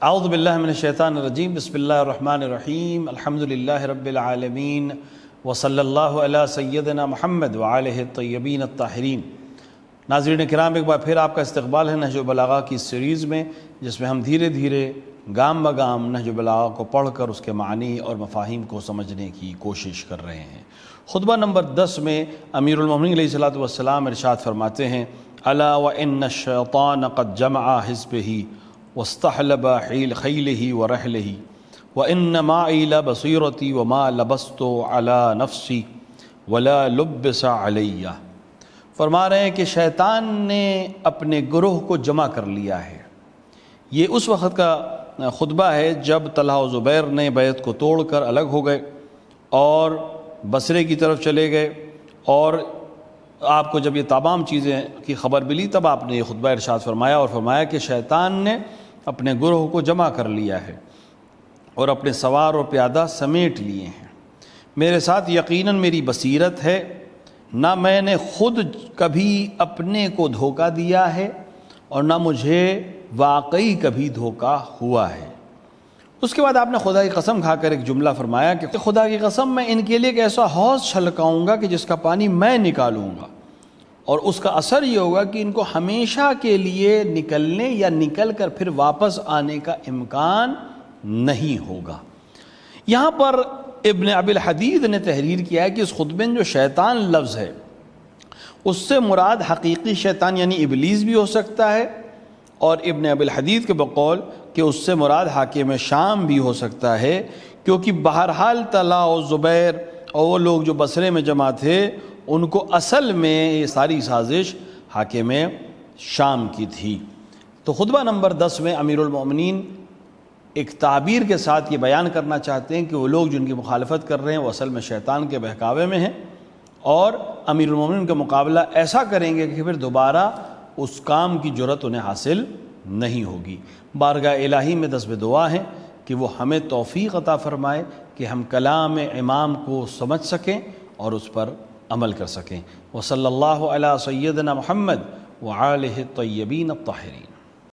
اعوذ باللہ من الشیطان الرجیم، بسم اللہ الرحمن الرحیم، الحمدللہ رب العالمین، وصلی اللہ علی سیدنا محمد وآلہ الطیبین الطاہرین۔ ناظرین کرام، ایک بار پھر آپ کا استقبال ہے نہج البلاغہ کی سیریز میں، جس میں ہم دھیرے دھیرے گام بگام نہج البلاغہ کو پڑھ کر اس کے معنی اور مفاہیم کو سمجھنے کی کوشش کر رہے ہیں۔ خطبہ نمبر 10 میں امیر المومنین علیہ الصلوۃ والسلام ارشاد فرماتے ہیں: الا وان الشیطان قد جمع حزبہ واستحلب خیلہ ورحلہ وان معی لبصیرتی وما لبست علی نفسی ولا لبس علی۔ فرما رہے ہیں کہ شیطان نے اپنے گروہ کو جمع کر لیا ہے۔ یہ اس وقت کا خطبہ ہے جب طلحہ و زبیر نے بیعت کو توڑ کر الگ ہو گئے اور بصرے کی طرف چلے گئے، اور آپ کو جب یہ تمام چیزیں کی خبر ملی تب آپ نے یہ خطبہ ارشاد فرمایا اور فرمایا کہ شیطان نے اپنے گروہ کو جمع کر لیا ہے اور اپنے سوار اور پیادہ سمیٹ لیے ہیں۔ میرے ساتھ یقیناً میری بصیرت ہے، نہ میں نے خود کبھی اپنے کو دھوکہ دیا ہے اور نہ مجھے واقعی کبھی دھوکہ ہوا ہے۔ اس کے بعد آپ نے خدا کی قسم کھا کر ایک جملہ فرمایا کہ خدا کی قسم میں ان کے لیے ایک ایسا حوض چھلکاؤں گا کہ جس کا پانی میں نکالوں گا، اور اس کا اثر یہ ہوگا کہ ان کو ہمیشہ کے لیے نکلنے یا نکل کر پھر واپس آنے کا امکان نہیں ہوگا۔ یہاں پر ابن ابی الحدید نے تحریر کیا ہے کہ اس خطبے میں جو شیطان لفظ ہے اس سے مراد حقیقی شیطان یعنی ابلیس بھی ہو سکتا ہے، اور ابن ابی الحدید کے بقول کہ اس سے مراد حاکم شام بھی ہو سکتا ہے، کیونکہ بہرحال طلحہ و زبیر اور وہ لوگ جو بصرے میں جمع تھے ان کو اصل میں یہ ساری سازش حاکم شام کی تھی۔ تو خطبہ نمبر 10 میں امیر المومنین ایک تعبیر کے ساتھ یہ بیان کرنا چاہتے ہیں کہ وہ لوگ جن کی مخالفت کر رہے ہیں وہ اصل میں شیطان کے بہکاوے میں ہیں، اور امیر المومنین کا مقابلہ ایسا کریں گے کہ پھر دوبارہ اس کام کی جرأت انہیں حاصل نہیں ہوگی۔ بارگاہ الہی میں دست دعا ہے کہ وہ ہمیں توفیق عطا فرمائے کہ ہم کلام امام کو سمجھ سکیں اور اس پر عمل کر سکیں۔ وصلی اللہ علی سیدنا محمد وآلہ الطیبین الطاہرین۔